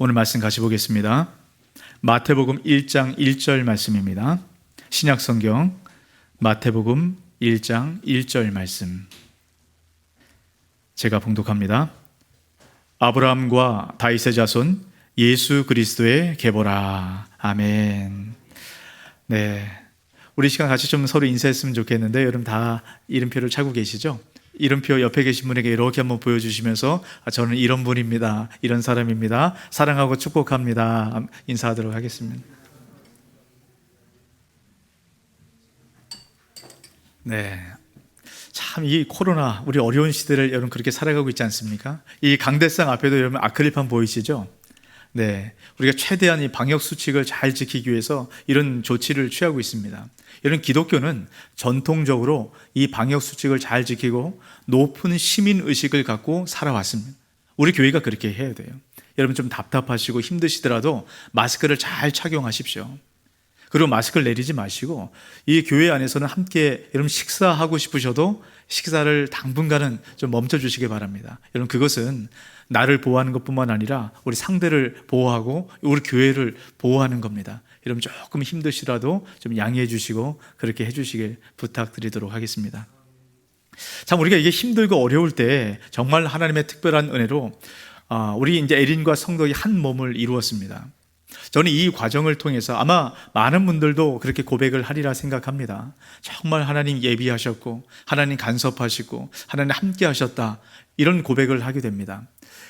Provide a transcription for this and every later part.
오늘 말씀 같이 보겠습니다. 마태복음 1장 1절 말씀입니다. 신약성경 마태복음 1장 1절 말씀 제가 봉독합니다. 아브라함과 다윗의 자손 예수 그리스도의 계보라. 아멘. 네, 우리 시간 같이 좀 서로 인사했으면 좋겠는데 여러분 다 이름표를 차고 계시죠? 이름표 옆에 계신 분에게 이렇게 한번 보여주시면서 저는 이런 분입니다, 이런 사람입니다, 사랑하고 축복합니다 인사하도록 하겠습니다. 네, 참 이 코로나 우리 어려운 시대를 여러분 그렇게 살아가고 있지 않습니까? 이 강대상 앞에도 여러분 아크릴판 보이시죠? 네, 우리가 최대한 이 방역 수칙을 잘 지키기 위해서 이런 조치를 취하고 있습니다. 이런 기독교는 전통적으로 이 방역 수칙을 잘 지키고 높은 시민 의식을 갖고 살아왔습니다. 우리 교회가 그렇게 해야 돼요. 여러분 좀 답답하시고 힘드시더라도 마스크를 잘 착용하십시오. 그리고 마스크를 내리지 마시고 이 교회 안에서는 함께 여러분 식사하고 싶으셔도 식사를 당분간은 좀 멈춰 주시기 바랍니다. 여러분 그것은 나를 보호하는 것뿐만 아니라 우리 상대를 보호하고 우리 교회를 보호하는 겁니다. 여러분 조금 힘드시라도 좀 양해해 주시고 그렇게 해 주시길 부탁드리도록 하겠습니다. 참 우리가 이게 힘들고 어려울 때 정말 하나님의 특별한 은혜로 우리 이제 에린과 성덕이 한 몸을 이루었습니다. 저는 이 과정을 통해서 아마 많은 분들도 그렇게 고백을 하리라 생각합니다. 정말 하나님 예비하셨고 하나님 간섭하시고 하나님 함께 하셨다, 이런 고백을 하게 됩니다.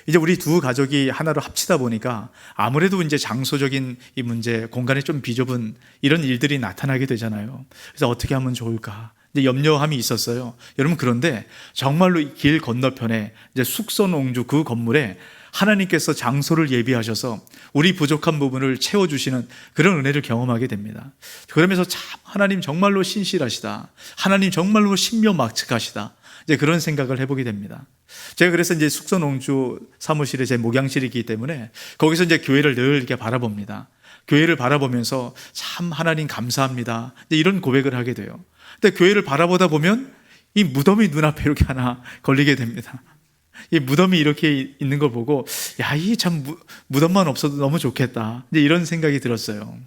이제 우리 두 가족이 하나로 합치다 보니까 아무래도 이제 장소적인 이 문제, 공간이 좀 비좁은 이런 일들이 나타나게 되잖아요. 그래서 어떻게 하면 좋을까 이제 염려함이 있었어요. 여러분 그런데 정말로 이 길 건너편에 이제 숙선옹주 그 건물에 하나님께서 장소를 예비하셔서 우리 부족한 부분을 채워주시는 그런 은혜를 경험하게 됩니다. 그러면서 참 하나님 정말로 신실하시다, 하나님 정말로 신묘막측하시다, 이제 그런 생각을 해보게 됩니다. 제가 그래서 이제 숙선옹주 사무실에 제 목양실이 있기 때문에 거기서 이제 교회를 늘 이렇게 바라봅니다. 교회를 바라보면서 참 하나님 감사합니다, 이제 이런 고백을 하게 돼요. 근데 교회를 바라보다 보면 이 무덤이 눈앞에 이렇게 하나 걸리게 됩니다. 이 무덤이 이렇게 있는 걸 보고 야, 이 참 무덤만 없어도 너무 좋겠다, 이제 이런 생각이 들었어요.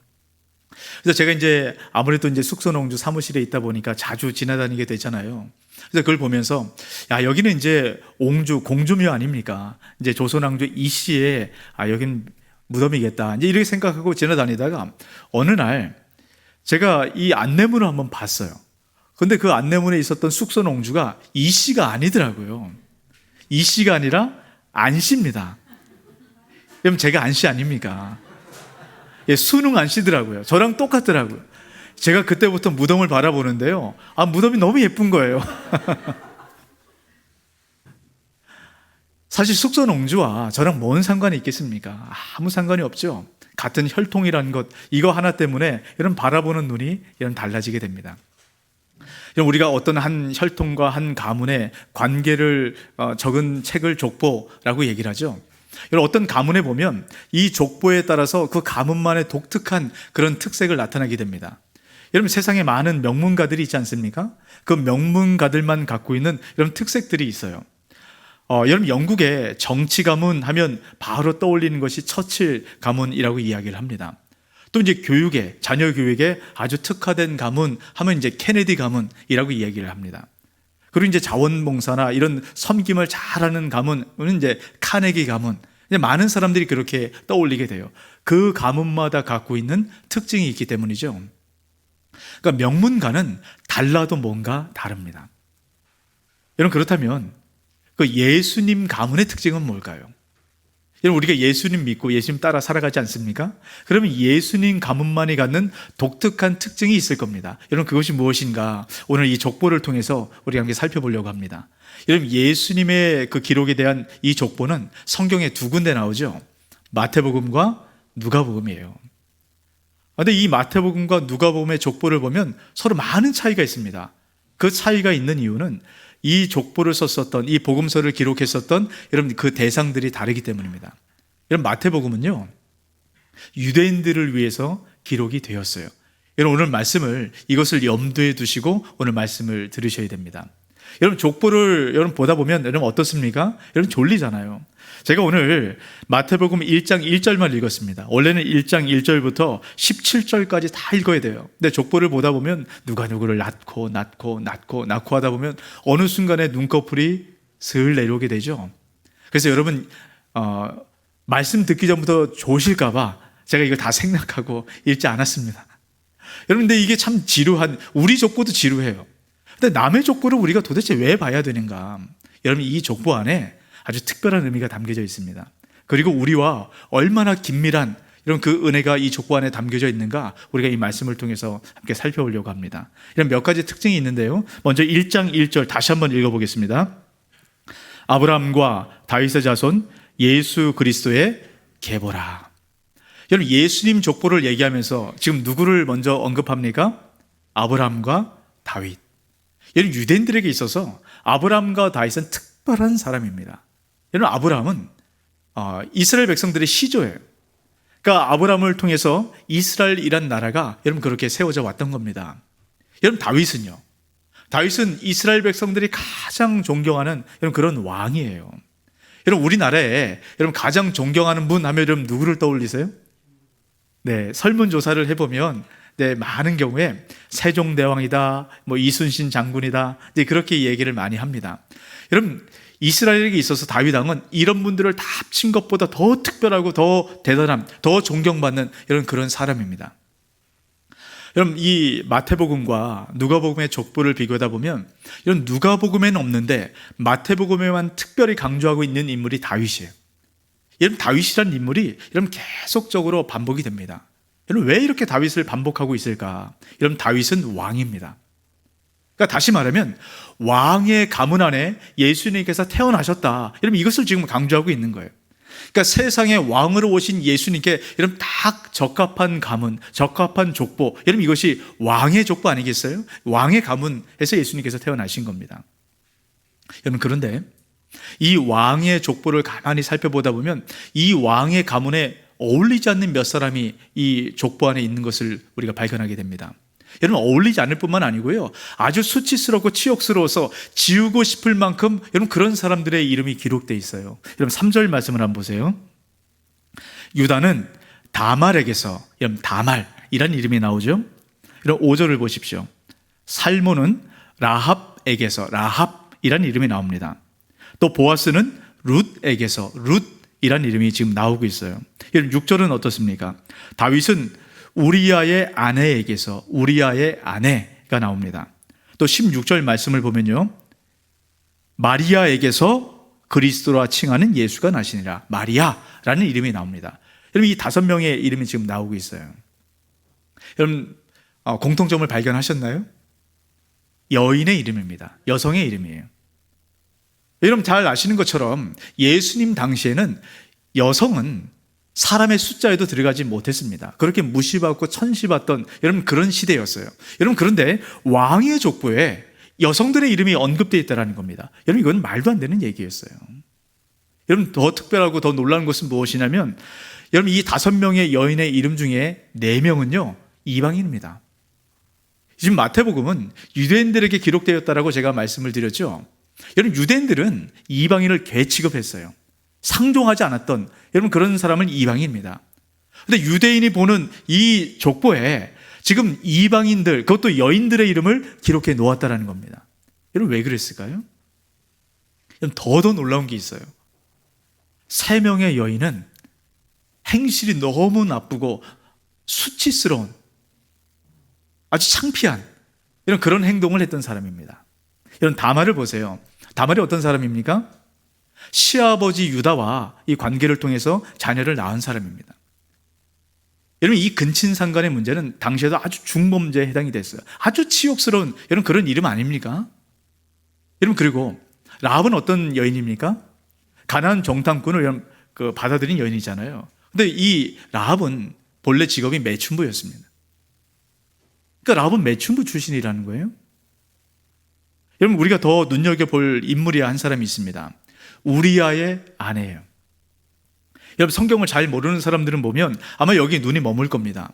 그래서 제가 이제 아무래도 이제 숙선옹주 사무실에 있다 보니까 자주 지나다니게 되잖아요. 그래서 그걸 보면서 야, 여기는 이제 옹주 공주묘 아닙니까? 이제 조선왕조 이씨의 여긴 무덤이겠다, 이제 이렇게 생각하고 지나다니다가 어느 날 제가 이 안내문을 한번 봤어요. 근데 그 안내문에 있었던 숙선옹주가 이씨가 아니더라고요. 이씨가 아니라 안씨입니다. 그럼 제가 안씨 아닙니까? 예, 수능 안씨더라고요. 저랑 똑같더라고요. 제가 그때부터 무덤을 바라보는데요, 무덤이 너무 예쁜 거예요. 사실 숙선옹주와 저랑 뭔 상관이 있겠습니까? 아무 상관이 없죠. 같은 혈통이라는 것, 이거 하나 때문에 이런 바라보는 눈이 이런 달라지게 됩니다. 우리가 어떤 한 혈통과 한 가문의 관계를 적은 책을 족보라고 얘기를 하죠. 어떤 가문에 보면 이 족보에 따라서 그 가문만의 독특한 그런 특색을 나타나게 됩니다. 여러분 세상에 많은 명문가들이 있지 않습니까? 그 명문가들만 갖고 있는 이런 특색들이 있어요. 여러분 영국의 정치 가문 하면 바로 떠올리는 것이 처칠 가문이라고 이야기를 합니다. 또 이제 교육에, 자녀 교육에 아주 특화된 가문 하면 이제 케네디 가문이라고 이야기를 합니다. 그리고 이제 자원봉사나 이런 섬김을 잘하는 가문은 이제 카네기 가문. 이제 많은 사람들이 그렇게 떠올리게 돼요. 그 가문마다 갖고 있는 특징이 있기 때문이죠. 그러니까 명문가는 달라도 뭔가 다릅니다. 여러분 그렇다면 그 예수님 가문의 특징은 뭘까요? 여러분 우리가 예수님 믿고 예수님 따라 살아가지 않습니까? 그러면 예수님 가문만이 갖는 독특한 특징이 있을 겁니다. 여러분 그것이 무엇인가 오늘 이 족보를 통해서 우리 함께 살펴보려고 합니다. 여러분 예수님의 그 기록에 대한 이 족보는 성경에 두 군데 나오죠. 마태복음과 누가복음이에요. 그런데 이 마태복음과 누가복음의 족보를 보면 서로 많은 차이가 있습니다. 그 차이가 있는 이유는 이 족보를 썼었던, 이 복음서를 기록했었던 여러분 그 대상들이 다르기 때문입니다. 여러분 마태복음은요 유대인들을 위해서 기록이 되었어요. 여러분 오늘 말씀을 이것을 염두에 두시고 오늘 말씀을 들으셔야 됩니다. 여러분 족보를 여러분 보다 보면 여러분 어떻습니까? 여러분 졸리잖아요. 제가 오늘 마태복음 1장 1절만 읽었습니다. 원래는 1장 1절부터 17절까지 다 읽어야 돼요. 근데 족보를 보다 보면 누가 누구를 낳고 하다 보면 어느 순간에 눈꺼풀이 슬 내려오게 되죠. 그래서 여러분 말씀 듣기 전부터 좋으실까 봐 제가 이거 다 생략하고 읽지 않았습니다. 여러분 근데 이게 참 지루한, 우리 족보도 지루해요. 근데 남의 족보를 우리가 도대체 왜 봐야 되는가? 여러분 이 족보 안에 아주 특별한 의미가 담겨져 있습니다. 그리고 우리와 얼마나 긴밀한 이런 그 은혜가 이 족보 안에 담겨져 있는가 우리가 이 말씀을 통해서 함께 살펴보려고 합니다. 이런 몇 가지 특징이 있는데요. 먼저 1장 1절 다시 한번 읽어보겠습니다. 아브라함과 다윗의 자손 예수 그리스도의 계보라. 여러분 예수님 족보를 얘기하면서 지금 누구를 먼저 언급합니까? 아브라함과 다윗. 여러분 유대인들에게 있어서 아브라함과 다윗은 특별한 사람입니다. 여러분 아브라함은 이스라엘 백성들의 시조예요. 그러니까 아브라함을 통해서 이스라엘이란 나라가 여러분 그렇게 세워져 왔던 겁니다. 여러분 다윗은요. 다윗은 이스라엘 백성들이 가장 존경하는 여러분 그런 왕이에요. 여러분 우리나라에 여러분 가장 존경하는 분 하면 여러분 누구를 떠올리세요? 네, 설문조사를 해보면 네, 많은 경우에 세종대왕이다, 뭐 이순신 장군이다, 네, 그렇게 얘기를 많이 합니다. 여러분 이스라엘에게 있어서 다윗 왕은 이런 분들을 다 합친 것보다 더 특별하고 더 대단한, 더 존경받는 이런 그런 사람입니다. 여러분 이 마태복음과 누가복음의 족보를 비교하다 보면 이런 누가복음에는 없는데 마태복음에만 특별히 강조하고 있는 인물이 다윗이에요. 여러분 다윗이라는 인물이 여러분 계속적으로 반복이 됩니다. 여러분 왜 이렇게 다윗을 반복하고 있을까? 여러분 다윗은 왕입니다. 그러니까 다시 말하면 왕의 가문 안에 예수님께서 태어나셨다. 여러분 이것을 지금 강조하고 있는 거예요. 그러니까 세상에 왕으로 오신 예수님께 여러분 딱 적합한 가문, 적합한 족보. 여러분 이것이 왕의 족보 아니겠어요? 왕의 가문에서 예수님께서 태어나신 겁니다. 여러분 그런데 이 왕의 족보를 가만히 살펴보다 보면 이 왕의 가문에 어울리지 않는 몇 사람이 이 족보 안에 있는 것을 우리가 발견하게 됩니다. 여러분 어울리지 않을 뿐만 아니고요, 아주 수치스럽고 치욕스러워서 지우고 싶을 만큼 여러분 그런 사람들의 이름이 기록되어 있어요. 여러분 3절 말씀을 한번 보세요. 유다는 다말에게서, 여러분 다말이라는 이름이 나오죠. 여러분 5절을 보십시오. 살몬은 라합에게서, 라합이라는 이름이 나옵니다. 또 보아스는 룻에게서, 룻이라는 이름이 지금 나오고 있어요. 여러분 6절은 어떻습니까? 다윗은 우리아의 아내에게서, 우리아의 아내가 나옵니다. 또 16절 말씀을 보면요, 마리아에게서 그리스도라 칭하는 예수가 나시니라. 마리아라는 이름이 나옵니다. 여러분 이 5명의 이름이 지금 나오고 있어요. 여러분 공통점을 발견하셨나요? 여인의 이름입니다. 여성의 이름이에요. 여러분 잘 아시는 것처럼 예수님 당시에는 여성은 사람의 숫자에도 들어가지 못했습니다. 그렇게 무시받고 천시받던 여러분 그런 시대였어요. 여러분 그런데 왕의 족보에 여성들의 이름이 언급되어 있다는 겁니다. 여러분 이건 말도 안 되는 얘기였어요. 여러분 더 특별하고 더 놀라운 것은 무엇이냐면 여러분 이 5명의 여인의 이름 중에 4명은요 이방인입니다. 지금 마태복음은 유대인들에게 기록되었다라고 제가 말씀을 드렸죠. 여러분 유대인들은 이방인을 개 취급했어요. 상종하지 않았던 여러분 그런 사람은 이방인입니다. 그런데 유대인이 보는 이 족보에 지금 이방인들, 그것도 여인들의 이름을 기록해 놓았다는 겁니다. 여러분 왜 그랬을까요? 더 놀라운 게 있어요. 3명의 여인은 행실이 너무 나쁘고 수치스러운, 아주 창피한 이런 그런 행동을 했던 사람입니다. 여러분 다말을 보세요. 다말이 어떤 사람입니까? 시아버지 유다와 이 관계를 통해서 자녀를 낳은 사람입니다. 여러분 이 근친상간의 문제는 당시에도 아주 중범죄에 해당이 됐어요. 아주 치욕스러운 여러분 그런 이름 아닙니까? 여러분 그리고 라합은 어떤 여인입니까? 가나안 정탐꾼을 여러분 받아들인 여인이잖아요. 근데 이 라합은 본래 직업이 매춘부였습니다. 그러니까 라합은 매춘부 출신이라는 거예요. 여러분 우리가 더 눈여겨볼 인물이 한 사람이 있습니다. 우리아의 아내예요. 여러분 성경을 잘 모르는 사람들은 보면 아마 여기 눈이 머물 겁니다.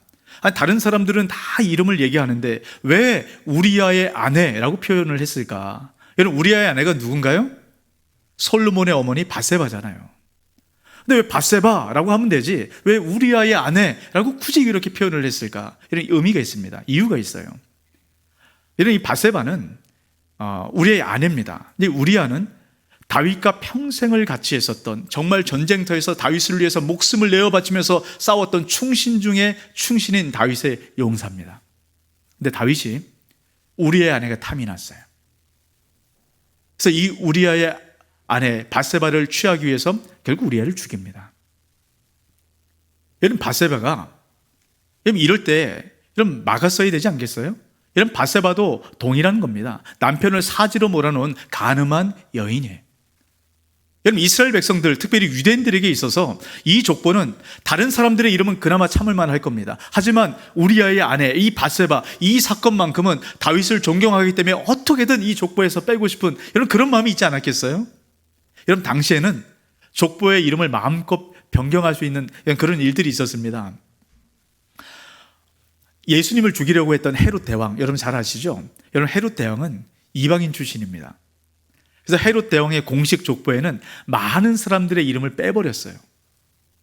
다른 사람들은 다 이름을 얘기하는데 왜 우리아의 아내라고 표현을 했을까? 여러분, 우리아의 아내가 누군가요? 솔로몬의 어머니 바세바잖아요. 근데 왜 바세바라고 하면 되지 왜 우리아의 아내라고 굳이 이렇게 표현을 했을까? 이런 의미가 있습니다. 이유가 있어요. 이런 이 바세바는 우리아의 아내입니다. 근데 우리아는 다윗과 평생을 같이 했었던, 정말 전쟁터에서 다윗을 위해서 목숨을 내어 바치면서 싸웠던 충신 중에 충신인 다윗의 용사입니다. 근데 다윗이 우리아의 아내가 탐이 났어요. 그래서 이 우리아의 아내 바세바를 취하기 위해서 결국 우리아를 죽입니다. 여러분, 바세바가 이럴 때 이런 막았어야 되지 않겠어요? 이런 바세바도 동일한 겁니다. 남편을 사지로 몰아놓은 간음한 여인이에요. 여러분, 이스라엘 백성들, 특별히 유대인들에게 있어서 이 족보는 다른 사람들의 이름은 그나마 참을 만할 겁니다. 하지만 우리아의 아내 이 바세바, 이 사건만큼은 다윗을 존경하기 때문에 어떻게든 이 족보에서 빼고 싶은 이런 그런 마음이 있지 않았겠어요? 여러분, 당시에는 족보의 이름을 마음껏 변경할 수 있는 그런 일들이 있었습니다. 예수님을 죽이려고 했던 헤롯 대왕, 여러분 잘 아시죠? 여러분, 헤롯 대왕은 이방인 출신입니다. 그래서 헤롯 대왕의 공식 족보에는 많은 사람들의 이름을 빼버렸어요.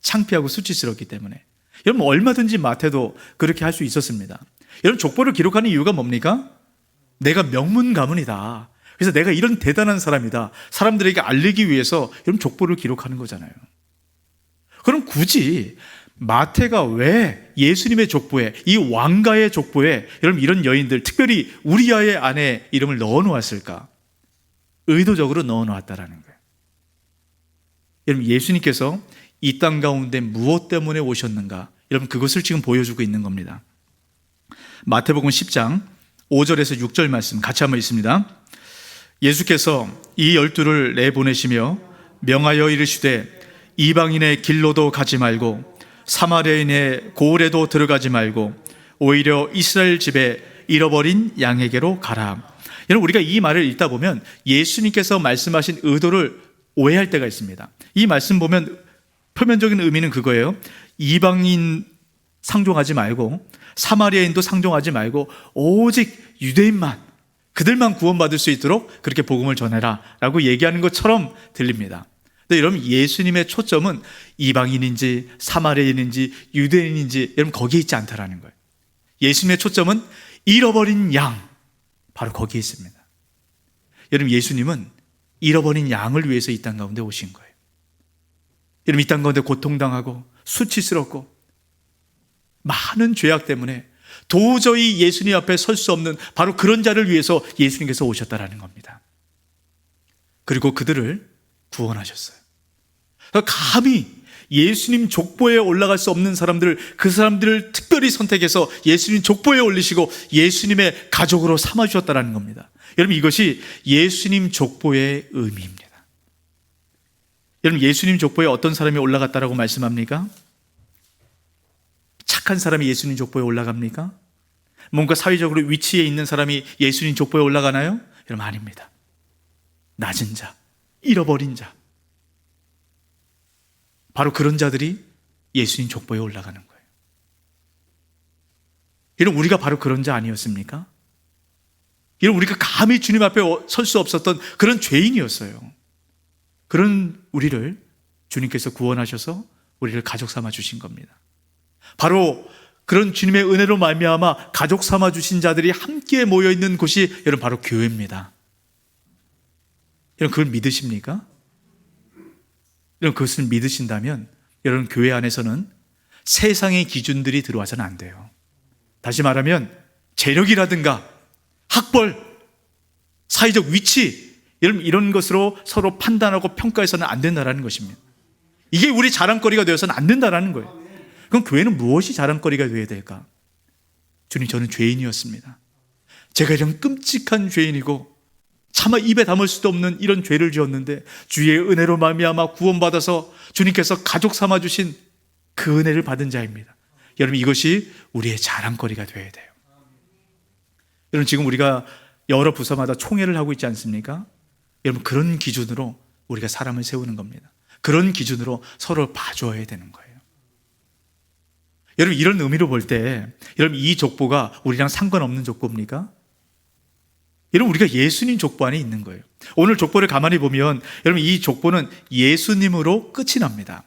창피하고 수치스럽기 때문에. 여러분, 얼마든지 마태도 그렇게 할 수 있었습니다. 여러분, 족보를 기록하는 이유가 뭡니까? 내가 명문 가문이다. 그래서 내가 이런 대단한 사람이다. 사람들에게 알리기 위해서 여러분 족보를 기록하는 거잖아요. 그럼 굳이 마태가 왜 예수님의 족보에, 이 왕가의 족보에 여러분 이런 여인들, 특별히 우리아의 아내 이름을 넣어 놓았을까? 의도적으로 넣어 놓았다라는 거예요. 여러분, 예수님께서 이 땅 가운데 무엇 때문에 오셨는가? 여러분, 그것을 지금 보여주고 있는 겁니다. 마태복음 10장 5절에서 6절 말씀 같이 한번 읽습니다. 예수께서 이 12를 내보내시며 명하여 이르시되 이방인의 길로도 가지 말고 사마리아인의 고을에도 들어가지 말고 오히려 이스라엘 집에 잃어버린 양에게로 가라. 여러분, 우리가 이 말을 읽다 보면 예수님께서 말씀하신 의도를 오해할 때가 있습니다. 이 말씀 보면 표면적인 의미는 그거예요. 이방인 상종하지 말고 사마리아인도 상종하지 말고 오직 유대인만, 그들만 구원받을 수 있도록 그렇게 복음을 전해라 라고 얘기하는 것처럼 들립니다. 근데 여러분, 예수님의 초점은 이방인인지 사마리아인인지 유대인인지 여러분 거기에 있지 않다라는 거예요. 예수님의 초점은 잃어버린 양, 바로 거기에 있습니다. 여러분, 예수님은 잃어버린 양을 위해서 이 땅 가운데 오신 거예요. 여러분, 이 땅 가운데 고통당하고 수치스럽고 많은 죄악 때문에 도저히 예수님 앞에 설 수 없는 바로 그런 자를 위해서 예수님께서 오셨다라는 겁니다. 그리고 그들을 구원하셨어요. 감히 예수님 족보에 올라갈 수 없는 사람들을, 그 사람들을 특별히 선택해서 예수님 족보에 올리시고 예수님의 가족으로 삼아주셨다는 겁니다. 여러분, 이것이 예수님 족보의 의미입니다. 여러분, 예수님 족보에 어떤 사람이 올라갔다라고 말씀합니까? 착한 사람이 예수님 족보에 올라갑니까? 뭔가 사회적으로 위치에 있는 사람이 예수님 족보에 올라가나요? 여러분, 아닙니다. 낮은 자, 잃어버린 자, 바로 그런 자들이 예수님 족보에 올라가는 거예요. 여러분, 우리가 바로 그런 자 아니었습니까? 여러분, 우리가 감히 주님 앞에 설 수 없었던 그런 죄인이었어요. 그런 우리를 주님께서 구원하셔서 우리를 가족 삼아 주신 겁니다. 바로 그런 주님의 은혜로 말미암아 가족 삼아 주신 자들이 함께 모여 있는 곳이 여러분 바로 교회입니다. 여러분, 그걸 믿으십니까? 여러분, 그것을 믿으신다면 여러분, 교회 안에서는 세상의 기준들이 들어와서는 안 돼요. 다시 말하면 재력이라든가 학벌, 사회적 위치, 여러분 이런 것으로 서로 판단하고 평가해서는 안 된다는 것입니다. 이게 우리 자랑거리가 되어서는 안 된다는 거예요. 그럼 교회는 무엇이 자랑거리가 되어야 될까? 주님, 저는 죄인이었습니다. 제가 이런 끔찍한 죄인이고 차마 입에 담을 수도 없는 이런 죄를 지었는데 주의 은혜로 말미암아 구원받아서 주님께서 가족 삼아주신 그 은혜를 받은 자입니다. 여러분, 이것이 우리의 자랑거리가 되어야 돼요. 여러분, 지금 우리가 여러 부서마다 총회를 하고 있지 않습니까? 여러분, 그런 기준으로 우리가 사람을 세우는 겁니다. 그런 기준으로 서로 봐줘야 되는 거예요. 여러분, 이런 의미로 볼 때 여러분, 이 족보가 우리랑 상관없는 족보입니까? 여러분, 우리가 예수님 족보 안에 있는 거예요. 오늘 족보를 가만히 보면 여러분, 이 족보는 예수님으로 끝이 납니다.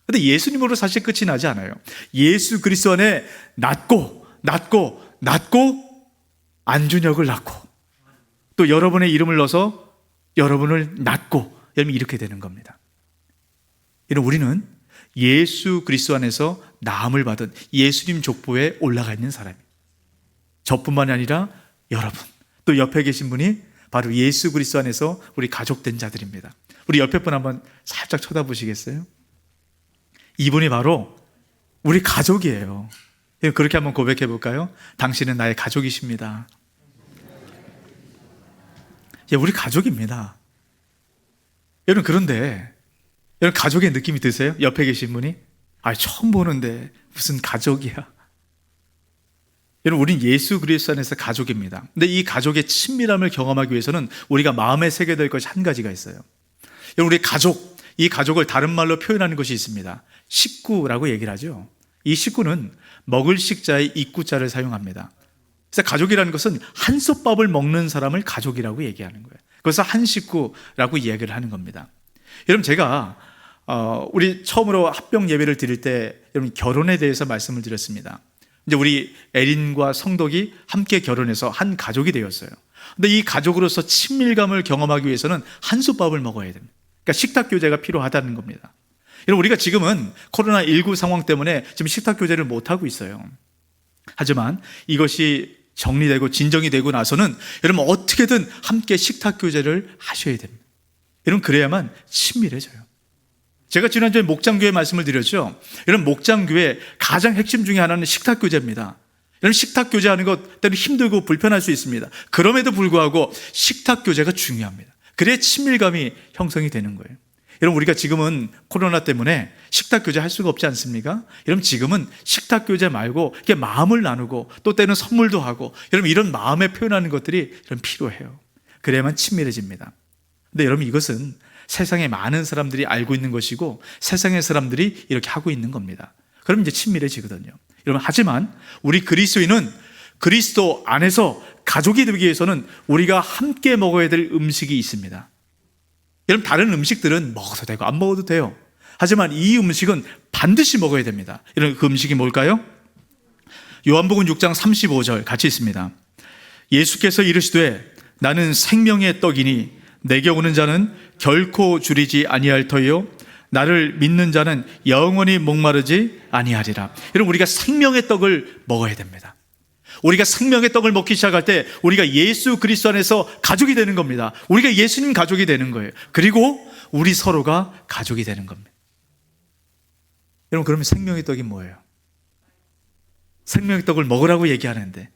근데 예수님으로 사실 끝이 나지 않아요. 예수 그리스도 안에 낳고 안준혁을 낳고 또 여러분의 이름을 넣어서 여러분을 낳고 여러분, 이렇게 되는 겁니다. 여러분, 우리는 예수 그리스도 안에서 나음을 받은 예수님 족보에 올라가 있는 사람이에요. 저뿐만이 아니라 여러분, 또 옆에 계신 분이 바로 예수 그리스도 안에서 우리 가족된 자들입니다. 우리 옆에 분 한번 살짝 쳐다보시겠어요? 이분이 바로 우리 가족이에요. 그렇게 한번 고백해 볼까요? 당신은 나의 가족이십니다. 우리 가족입니다. 여러분, 그런데 여러분, 가족의 느낌이 드세요? 옆에 계신 분이 처음 보는데 무슨 가족이야. 여러분, 우린 예수 그리스도 안에서 가족입니다. 근데 이 가족의 친밀함을 경험하기 위해서는 우리가 마음에 새겨야 될 것이 한 가지가 있어요. 여러분, 우리 가족, 이 가족을 다른 말로 표현하는 것이 있습니다. 식구라고 얘기를 하죠. 이 식구는 먹을 식자의 입구자를 사용합니다. 그래서 가족이라는 것은 한솥밥을 먹는 사람을 가족이라고 얘기하는 거예요. 그래서 한 식구라고 이야기를 하는 겁니다. 여러분, 제가 우리 처음으로 합병 예배를 드릴 때 여러분, 결혼에 대해서 말씀을 드렸습니다. 이제 우리 에린과 성덕이 함께 결혼해서 한 가족이 되었어요. 근데 이 가족으로서 친밀감을 경험하기 위해서는 한솥밥을 먹어야 됩니다. 그러니까 식탁 교제가 필요하다는 겁니다. 여러분, 우리가 지금은 코로나19 상황 때문에 지금 식탁 교제를 못하고 있어요. 하지만 이것이 정리되고 진정이 되고 나서는 여러분, 어떻게든 함께 식탁 교제를 하셔야 됩니다. 여러분, 그래야만 친밀해져요. 제가 지난주에 목장교회 말씀을 드렸죠. 여러분, 목장교회 가장 핵심 중에 하나는 식탁 교제입니다. 여러분, 식탁 교제하는 것 때문에 힘들고 불편할 수 있습니다. 그럼에도 불구하고 식탁 교제가 중요합니다. 그래야 친밀감이 형성이 되는 거예요. 여러분, 우리가 지금은 코로나 때문에 식탁 교제 할 수가 없지 않습니까? 여러분, 지금은 식탁 교제 말고 이렇게 마음을 나누고 또 때는 선물도 하고 여러분, 이런 마음에 표현하는 것들이 여러분, 필요해요. 그래야만 친밀해집니다. 근데 여러분, 이것은 세상에 많은 사람들이 알고 있는 것이고 세상의 사람들이 이렇게 하고 있는 겁니다. 그럼 이제 친밀해지거든요. 여러분, 하지만 우리 그리스도인은 그리스도 안에서 가족이 되기 위해서는 우리가 함께 먹어야 될 음식이 있습니다. 여러분, 다른 음식들은 먹어도 되고 안 먹어도 돼요. 하지만 이 음식은 반드시 먹어야 됩니다. 여러분, 그 음식이 뭘까요? 요한복음 6장 35절 같이 있습니다. 예수께서 이르시되 나는 생명의 떡이니 내게 오는 자는 결코 줄이지 아니할 터이요 나를 믿는 자는 영원히 목마르지 아니하리라. 여러분, 우리가 생명의 떡을 먹어야 됩니다. 우리가 생명의 떡을 먹기 시작할 때 우리가 예수 그리스도 안에서 가족이 되는 겁니다. 우리가 예수님 가족이 되는 거예요. 그리고 우리 서로가 가족이 되는 겁니다. 여러분, 그러면 생명의 떡이 뭐예요? 생명의 떡을 먹으라고 얘기하는데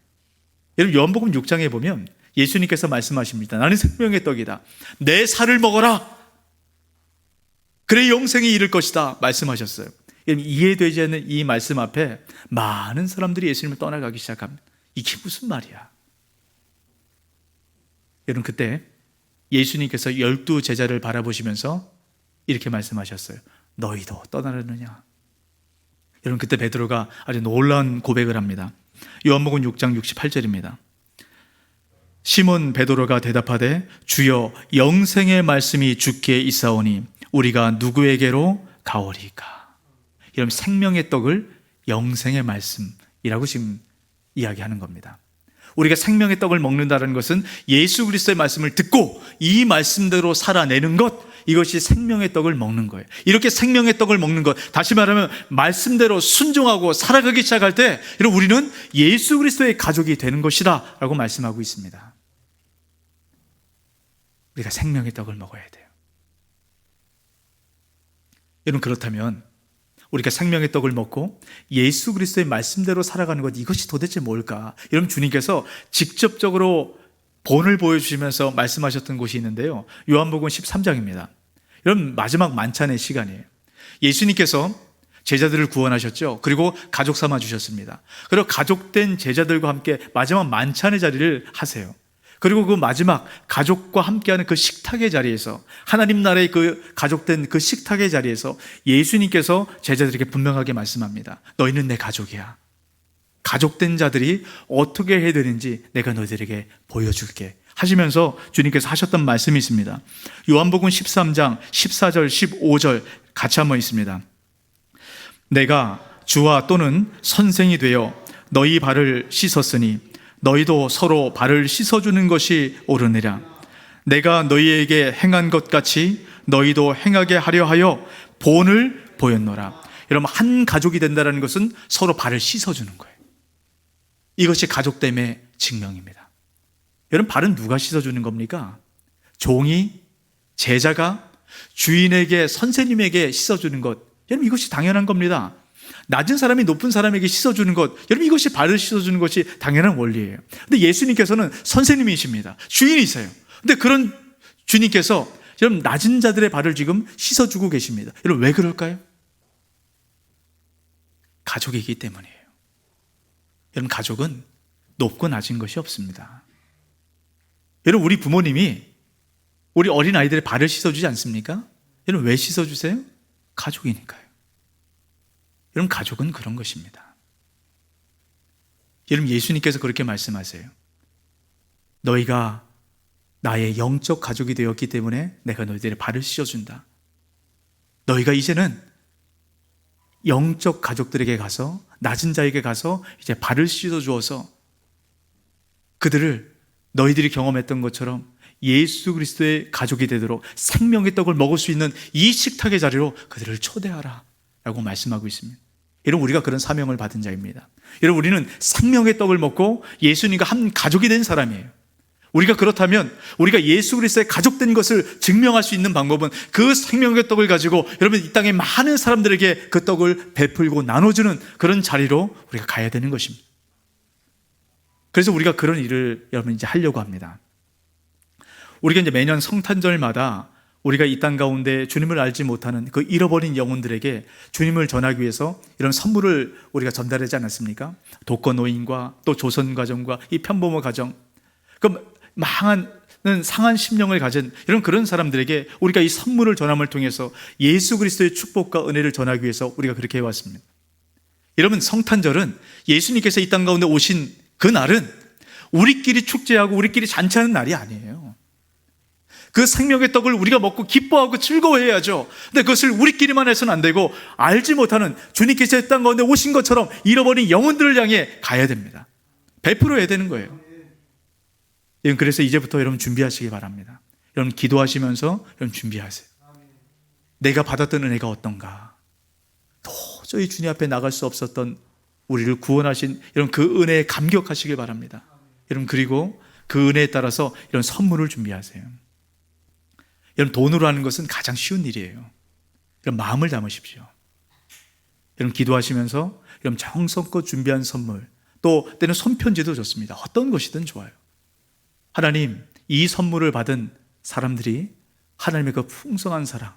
여러분, 요한복음 6장에 보면 예수님께서 말씀하십니다. 나는 생명의 떡이다. 내 살을 먹어라. 그래 영생에 이를 것이다 말씀하셨어요. 이해되지 않는 이 말씀 앞에 많은 사람들이 예수님을 떠나가기 시작합니다. 이게 무슨 말이야? 여러분, 그때 예수님께서 12 제자를 바라보시면서 이렇게 말씀하셨어요. 너희도 떠나려느냐? 여러분, 그때 베드로가 아주 놀라운 고백을 합니다. 요한복음 6장 68절입니다. 시몬 베드로가 대답하되 주여 영생의 말씀이 주께 있사오니 우리가 누구에게로 가오리까? 여러분, 생명의 떡을 영생의 말씀이라고 지금 이야기하는 겁니다. 우리가 생명의 떡을 먹는다는 것은 예수 그리스도의 말씀을 듣고 이 말씀대로 살아내는 것, 이것이 생명의 떡을 먹는 거예요. 이렇게 생명의 떡을 먹는 것, 다시 말하면 말씀대로 순종하고 살아가기 시작할 때 여러분, 우리는 예수 그리스도의 가족이 되는 것이다 라고 말씀하고 있습니다. 우리가 생명의 떡을 먹어야 돼요. 여러분, 그렇다면 우리가 생명의 떡을 먹고 예수 그리스도의 말씀대로 살아가는 것, 이것이 도대체 뭘까? 여러분, 주님께서 직접적으로 본을 보여주시면서 말씀하셨던 곳이 있는데요, 요한복음 13장입니다. 여러분, 마지막 만찬의 시간이에요. 예수님께서 제자들을 구원하셨죠. 그리고 가족 삼아 주셨습니다. 그리고 가족된 제자들과 함께 마지막 만찬의 자리를 하세요. 그리고 그 마지막 가족과 함께하는 그 식탁의 자리에서, 하나님 나라의 그 가족된 그 식탁의 자리에서 예수님께서 제자들에게 분명하게 말씀합니다. 너희는 내 가족이야. 가족된 자들이 어떻게 해야 되는지 내가 너희들에게 보여줄게 하시면서 주님께서 하셨던 말씀이 있습니다. 요한복음 13장 14절 15절 같이 한번 있습니다. 내가 주와 또는 선생이 되어 너희 발을 씻었으니 너희도 서로 발을 씻어주는 것이 옳으니라. 내가 너희에게 행한 것 같이 너희도 행하게 하려 하여 본을 보였노라. 여러분, 한 가족이 된다는 것은 서로 발을 씻어주는 거예요. 이것이 가족됨의 증명입니다. 여러분, 발은 누가 씻어주는 겁니까? 종이, 제자가 주인에게, 선생님에게 씻어주는 것, 여러분, 이것이 당연한 겁니다. 낮은 사람이 높은 사람에게 씻어주는 것, 여러분, 이것이 발을 씻어주는 것이 당연한 원리예요. 근데 예수님께서는 선생님이십니다. 주인이세요. 근데 그런 주님께서 여러분, 낮은 자들의 발을 지금 씻어주고 계십니다. 여러분, 왜 그럴까요? 가족이기 때문이에요. 여러분, 가족은 높고 낮은 것이 없습니다. 여러분, 우리 부모님이 우리 어린아이들의 발을 씻어주지 않습니까? 여러분, 왜 씻어주세요? 가족이니까요. 여러분, 가족은 그런 것입니다. 여러분, 예수님께서 그렇게 말씀하세요. 너희가 나의 영적 가족이 되었기 때문에 내가 너희들의 발을 씻어준다. 너희가 이제는 영적 가족들에게 가서, 낮은 자에게 가서 이제 발을 씻어주어서 그들을 너희들이 경험했던 것처럼 예수 그리스도의 가족이 되도록 생명의 떡을 먹을 수 있는 이 식탁의 자리로 그들을 초대하라 라고 말씀하고 있습니다. 여러분, 우리가 그런 사명을 받은 자입니다. 여러분, 우리는 생명의 떡을 먹고 예수님과 한 가족이 된 사람이에요. 우리가 그렇다면 우리가 예수 그리스도의 가족된 것을 증명할 수 있는 방법은 그 생명의 떡을 가지고 여러분, 이 땅의 많은 사람들에게 그 떡을 베풀고 나눠주는 그런 자리로 우리가 가야 되는 것입니다. 그래서 우리가 그런 일을 여러분 이제 하려고 합니다. 우리가 이제 매년 성탄절마다 우리가 이 땅 가운데 주님을 알지 못하는 그 잃어버린 영혼들에게 주님을 전하기 위해서 이런 선물을 우리가 전달하지 않았습니까? 독거노인과 또 조선가정과 이 편부모 가정, 그럼 상한 심령을 가진 이런 그런 사람들에게 우리가 이 선물을 전함을 통해서 예수 그리스도의 축복과 은혜를 전하기 위해서 우리가 그렇게 해왔습니다. 여러분, 성탄절은 예수님께서 이 땅 가운데 오신 그 날은 우리끼리 축제하고 우리끼리 잔치하는 날이 아니에요. 그 생명의 떡을 우리가 먹고 기뻐하고 즐거워해야죠. 근데 그것을 우리끼리만 해서는 안 되고 알지 못하는 주님께서 이 땅 가운데 오신 것처럼 잃어버린 영혼들을 향해 가야 됩니다. 베풀어야 되는 거예요. 그래서 이제부터 여러분 준비하시기 바랍니다. 여러분, 기도하시면서 여러분 준비하세요. 내가 받았던 은혜가 어떤가? 도저히 주님 앞에 나갈 수 없었던 우리를 구원하신 여러분 그 은혜에 감격하시길 바랍니다. 여러분, 그리고 그 은혜에 따라서 이런 선물을 준비하세요. 여러분, 돈으로 하는 것은 가장 쉬운 일이에요. 여러분, 마음을 담으십시오. 여러분, 기도하시면서 여러분 정성껏 준비한 선물, 또 때는 손편지도 좋습니다. 어떤 것이든 좋아요. 하나님, 이 선물을 받은 사람들이 하나님의 그 풍성한 사랑,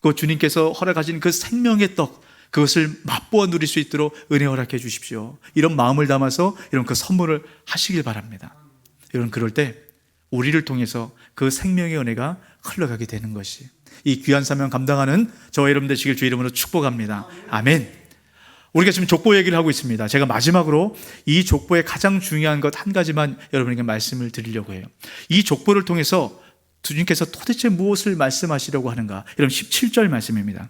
그 주님께서 허락하신 그 생명의 떡, 그것을 맛보아 누릴 수 있도록 은혜 허락해 주십시오. 이런 마음을 담아서 이런 그 선물을 하시길 바랍니다. 여러분, 그럴 때 우리를 통해서 그 생명의 은혜가 흘러가게 되는 것이 이 귀한 사명 감당하는 저와 여러분 되시길 주 이름으로 축복합니다. 아멘. 우리가 지금 족보 얘기를 하고 있습니다. 제가 마지막으로 이 족보의 가장 중요한 것 한 가지만 여러분에게 말씀을 드리려고 해요. 이 족보를 통해서 주님께서 도대체 무엇을 말씀하시려고 하는가? 여러분, 17절 말씀입니다.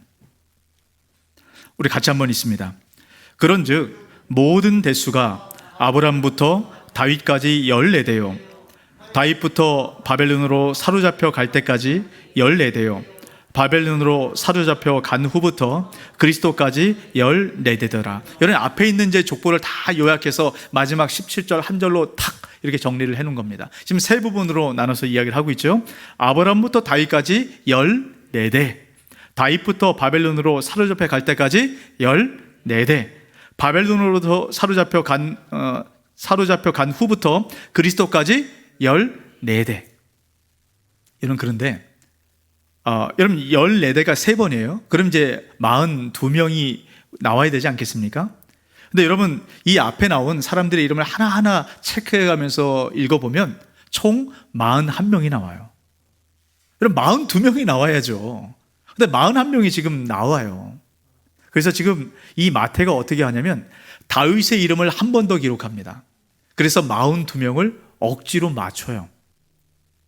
우리 같이 한번 읽습니다. 그런즉 모든 대수가 아브람부터 다윗까지 14대요, 다윗부터 바벨론으로 사로잡혀 갈 때까지 14대요, 바벨론으로 사로잡혀 간 후부터 그리스도까지 14대더라. 여러분, 앞에 있는 제 족보를 다 요약해서 마지막 17절 한 절로 탁 이렇게 정리를 해놓은 겁니다. 지금 세 부분으로 나눠서 이야기를 하고 있죠. 아브람부터 다윗까지 14대, 다윗부터 바벨론으로 사로잡혀 갈 때까지 14대, 바벨론으로 사로잡혀 간 후부터 그리스도까지 14대. 여러분, 그런데 여러분 14대가 3번이에요. 그럼 이제 42명이 나와야 되지 않겠습니까? 근데 여러분, 이 앞에 나온 사람들의 이름을 하나하나 체크해가면서 읽어보면 총 41명이 나와요. 여러분, 42명이 나와야죠. 근데 41명이 지금 나와요. 그래서 지금 이 마태가 어떻게 하냐면 다윗의 이름을 한 번 더 기록합니다. 그래서 42명을 억지로 맞춰요.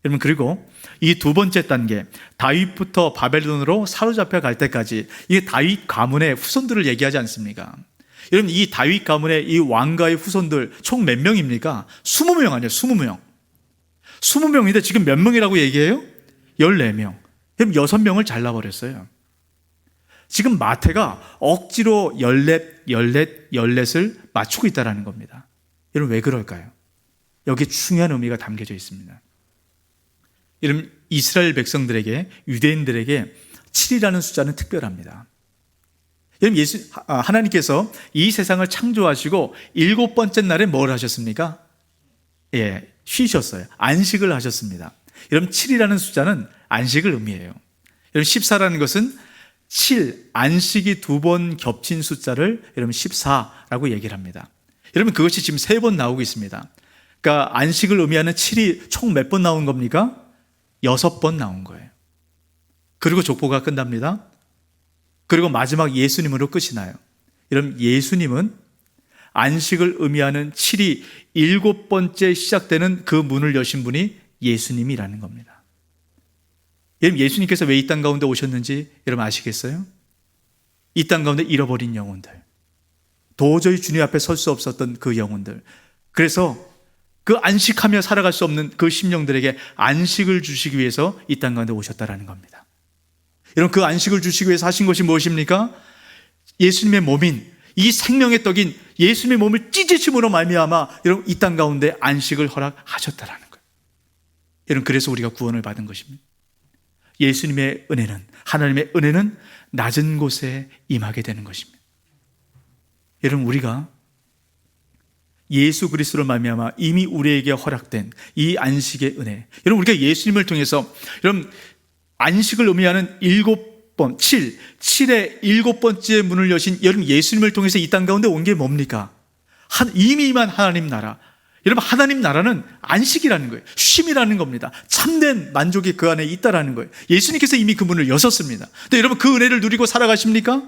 여러분, 그리고 이 두 번째 단계, 다윗부터 바벨론으로 사로잡혀 갈 때까지 이게 다윗 가문의 후손들을 얘기하지 않습니까? 여러분, 이 다윗 가문의 이 왕가의 후손들 총 몇 명입니까? 20명 아니에요, 20명. 20명인데 지금 몇 명이라고 얘기해요? 14명. 그럼 6명을 잘라버렸어요. 지금 마태가 억지로 14을 맞추고 있다는 겁니다. 여러분, 왜 그럴까요? 여기에 중요한 의미가 담겨져 있습니다. 여러분, 이스라엘 백성들에게, 유대인들에게 7이라는 숫자는 특별합니다. 여러분, 하나님께서 이 세상을 창조하시고 7번째 날에 뭘 하셨습니까? 쉬셨어요. 안식을 하셨습니다. 여러분, 7이라는 숫자는 안식을 의미해요. 여러분, 14라는 것은 7, 안식이 2번 겹친 숫자를 여러분 14라고 얘기를 합니다. 여러분, 그것이 지금 3번 나오고 있습니다. 그러니까 안식을 의미하는 7이 총 몇 번 나온 겁니까? 6번 나온 거예요. 그리고 족보가 끝납니다. 그리고 마지막 예수님으로 끝이 나요. 여러분, 예수님은 안식을 의미하는 7이 7번째 시작되는 그 문을 여신 분이 예수님이라는 겁니다. 여러분, 예수님께서 왜 이 땅 가운데 오셨는지 여러분 아시겠어요? 이 땅 가운데 잃어버린 영혼들, 도저히 주님 앞에 설 수 없었던 그 영혼들, 그래서 그 안식하며 살아갈 수 없는 그 심령들에게 안식을 주시기 위해서 이 땅 가운데 오셨다라는 겁니다. 여러분, 그 안식을 주시기 위해서 하신 것이 무엇입니까? 예수님의 몸인, 이 생명의 떡인 예수님의 몸을 찢으심으로 말미암아 여러분 이 땅 가운데 안식을 허락하셨다라는 거예요. 여러분, 그래서 우리가 구원을 받은 것입니다. 예수님의 은혜는, 하나님의 은혜는 낮은 곳에 임하게 되는 것입니다. 여러분, 우리가 예수 그리스도로 말미암아 이미 우리에게 허락된 이 안식의 은혜, 여러분, 우리가 예수님을 통해서 여러분 안식을 의미하는 7번, 7의 7번째 문을 여신 여러분 예수님을 통해서 이 땅 가운데 온 게 뭡니까? 이미 임한 하나님 나라. 여러분, 하나님 나라는 안식이라는 거예요. 쉼이라는 겁니다. 참된 만족이 그 안에 있다라는 거예요. 예수님께서 이미 그 문을 여셨습니다. 근데 여러분, 그 은혜를 누리고 살아가십니까?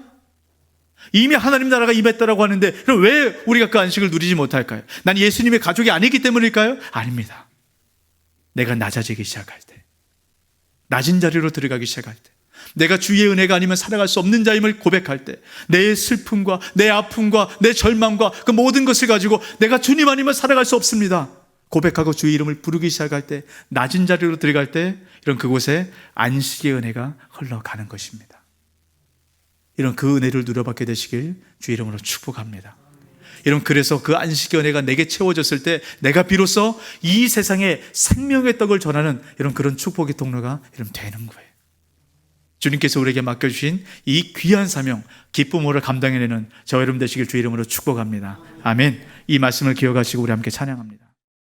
이미 하나님 나라가 임했다라고 하는데 그럼 왜 우리가 그 안식을 누리지 못할까요? 난 예수님의 가족이 아니기 때문일까요? 아닙니다. 내가 낮아지기 시작할 때, 낮은 자리로 들어가기 시작할 때, 내가 주의 은혜가 아니면 살아갈 수 없는 자임을 고백할 때, 내 슬픔과 내 아픔과 내 절망과 그 모든 것을 가지고 내가 주님 아니면 살아갈 수 없습니다 고백하고 주의 이름을 부르기 시작할 때, 낮은 자리로 들어갈 때 이런 그곳에 안식의 은혜가 흘러가는 것입니다. 이런 그 은혜를 누려받게 되시길 주 이름으로 축복합니다. 여러분, 그래서 그 안식의 은혜가 내게 채워졌을 때 내가 비로소 이 세상에 생명의 떡을 전하는 이런 그런 축복의 통로가 여러분 되는 거예요. 주님께서 우리에게 맡겨주신 이 귀한 사명, 기쁨으로 감당해내는 저 여러분 되시길 주 이름으로 축복합니다. 아멘. 이 말씀을 기억하시고 우리 함께 찬양합니다.